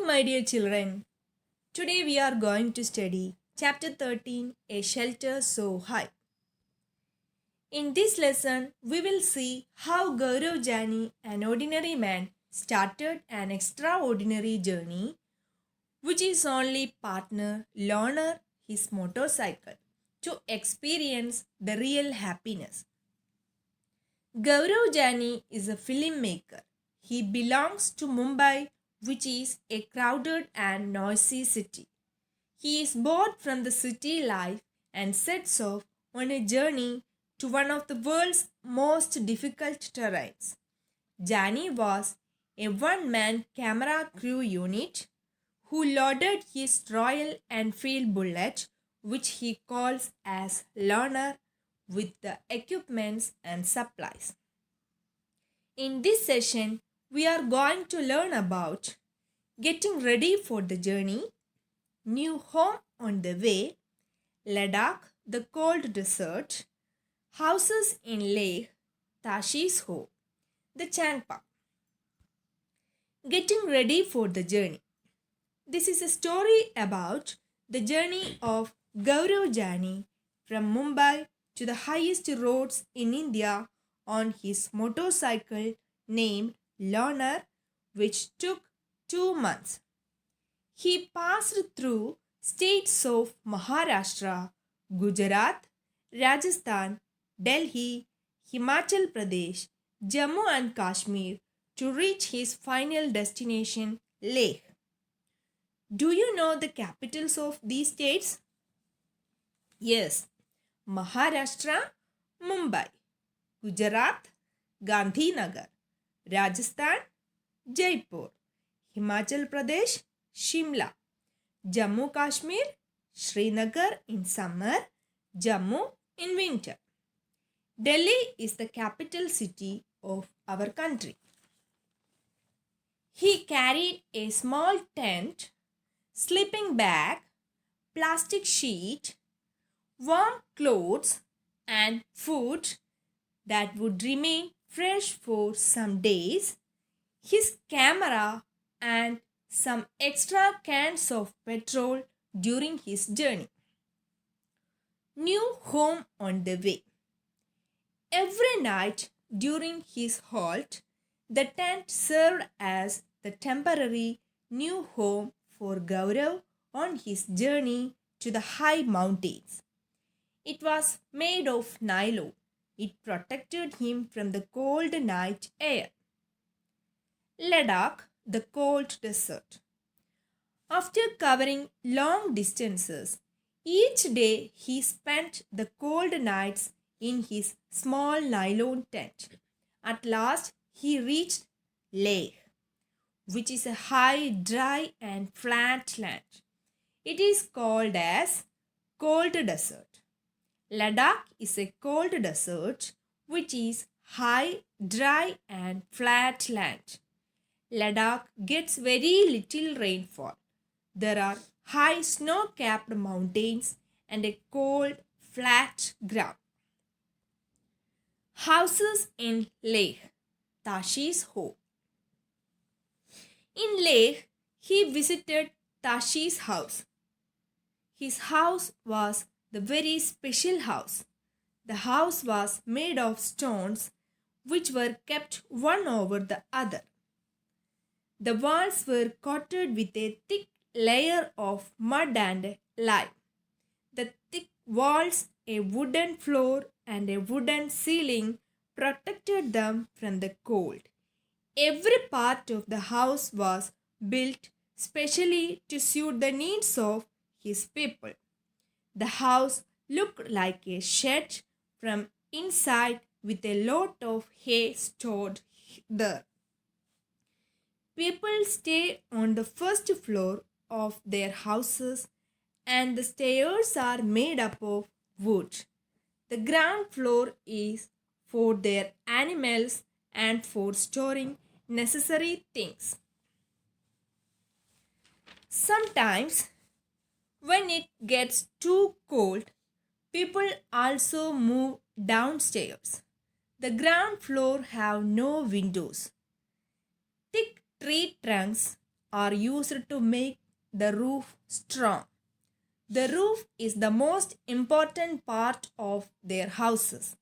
my dear children. Today we are going to study Chapter 13 A Shelter So High. In this lesson, we will see how Gaurav Jani, an ordinary man, started an extraordinary journey, which his only partner, learner, his motorcycle, to experience the real happiness. Gaurav Jani is a filmmaker. He belongs to Mumbai, which is a crowded and noisy city. He is bored from the city life and sets off on a journey to one of the world's most difficult terrains. Jani was a one man camera crew unit who loaded his Royal Enfield bullet, which he calls as learner, with the equipments and supplies. In this session, we are going to learn about getting ready for the journey, new home on the way, Ladakh, the cold desert, houses in Leh, Tashi's home, the Chang Pass. Getting ready for the journey. This is a story about the journey of Gaurav Jani from Mumbai to the highest roads in India on his motorcycle named Learner, which took 2 months. He passed through states of Maharashtra, Gujarat, Rajasthan, Delhi, Himachal Pradesh, Jammu and Kashmir to reach his final destination, Leh. Do you know the capitals of these states? Yes, Maharashtra, Mumbai, Gujarat, Gandhinagar, Rajasthan, Jaipur, Himachal Pradesh, Shimla, Jammu Kashmir, Srinagar in summer, Jammu in winter. Delhi is the capital city of our country. He carried a small tent, sleeping bag, plastic sheet, warm clothes, and food that would remain fresh for some days, his camera, and some extra cans of petrol during his journey. New home on the way. Every night during his halt, the tent served as the temporary new home for Gaurav on his journey to the high mountains. It was made of nylon. It protected him from the cold night air. Ladakh, the cold desert. After covering long distances, each day he spent the cold nights in his small nylon tent. At last, he reached Leh, which is a high, dry, and flat land. It is called as cold desert. Ladakh is a cold desert which is high, dry, and flat land. Ladakh gets very little rainfall. There are high snow-capped mountains and a cold, flat ground. Houses in Leh, Tashi's home. In Leh, he visited Tashi's house. His house was the very special house. The house was made of stones which were kept one over the other. The walls were coated with a thick layer of mud and lime. The thick walls, a wooden floor, and a wooden ceiling protected them from the cold. Every part of the house was built specially to suit the needs of his people. The house looked like a shed from inside with a lot of hay stored there. People stay on the first floor of their houses and the stairs are made up of wood. The ground floor is for their animals and for storing necessary things. Sometimes, when it gets too cold, people also move downstairs. The ground floor have no windows. Thick tree trunks are used to make the roof strong. The roof is the most important part of their houses.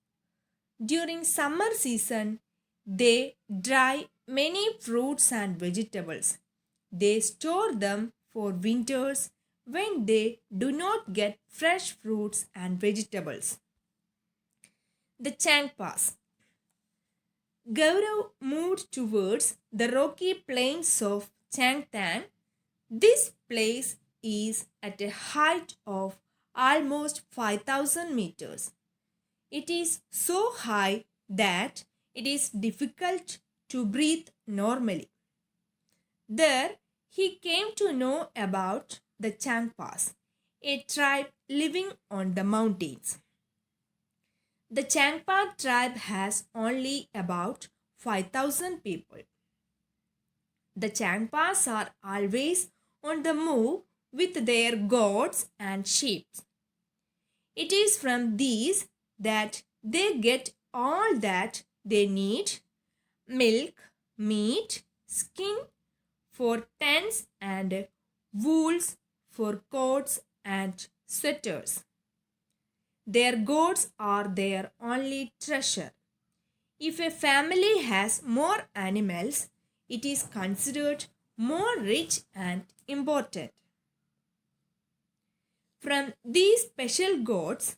During summer season, they dry many fruits and vegetables. They store them for winters when they do not get fresh fruits and vegetables. The Chang Pass. Gaurav moved towards the rocky plains of Changtang. This place is at a height of almost 5,000 meters. It is so high that it is difficult to breathe normally. There, he came to know about the Chang Pass, a tribe living on the mountains. The Changpa tribe has only about 5,000 people. The Changpas are always on the move with their goats and sheep. It is from these that they get all that they need: milk, meat, skin for tents, and wools for coats and sweaters. Their goats are their only treasure. If a family has more animals, it is considered more rich and important. From these special goats,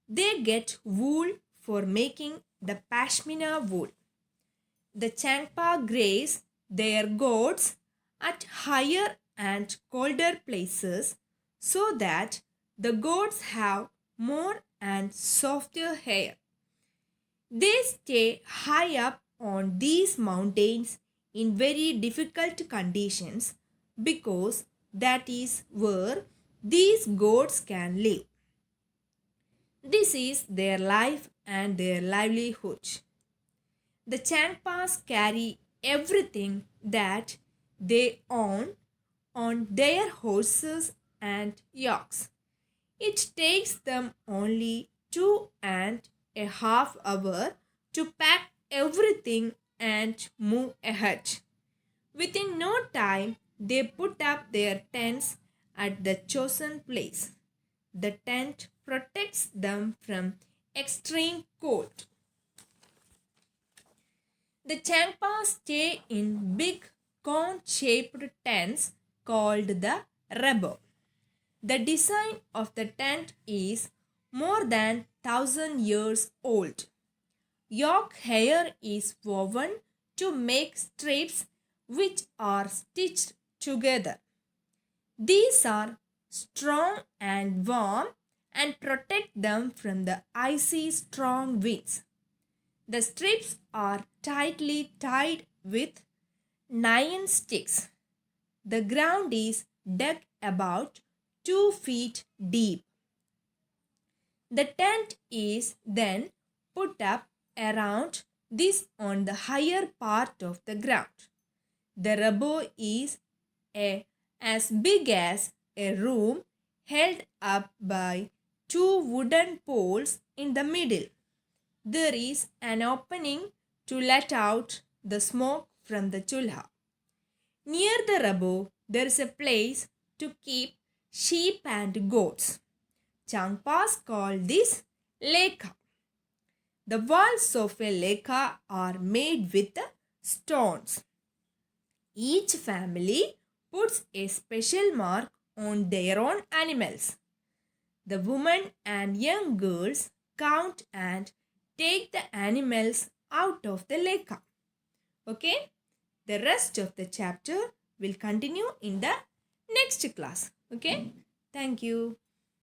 they get wool for making the pashmina wool. The Changpa graze their goats at higher and colder places so that the goats have more and softer hair. They stay high up on these mountains in very difficult conditions because that is where these goats can live. This is their life and their livelihood. The Changpas carry everything that they own on their horses and yaks. It takes them only 2.5 hours to pack everything and move ahead. Within no time, they put up their tents at the chosen place. The tent protects them from extreme cold. The Changpas stay in big cone-shaped tents called the rabo. The design of the tent is more than 1,000 years old. Yak hair is woven to make strips which are stitched together. These are strong and warm and protect them from the icy strong winds. The strips are tightly tied with 9 sticks. The ground is dug about 2 feet deep. The tent is then put up around this on the higher part of the ground. The rabo is as big as a room held up by 2 wooden poles in the middle. There is an opening to let out the smoke from the chulha. Near the rabo, there is a place to keep sheep and goats. Chang Pass called this lekha. The walls of a lekha are made with stones. Each family puts a special mark on their own animals. The women and young girls count and take the animals out of the lekha. Okay? The rest of the chapter will continue in the next class. Okay? Thank you.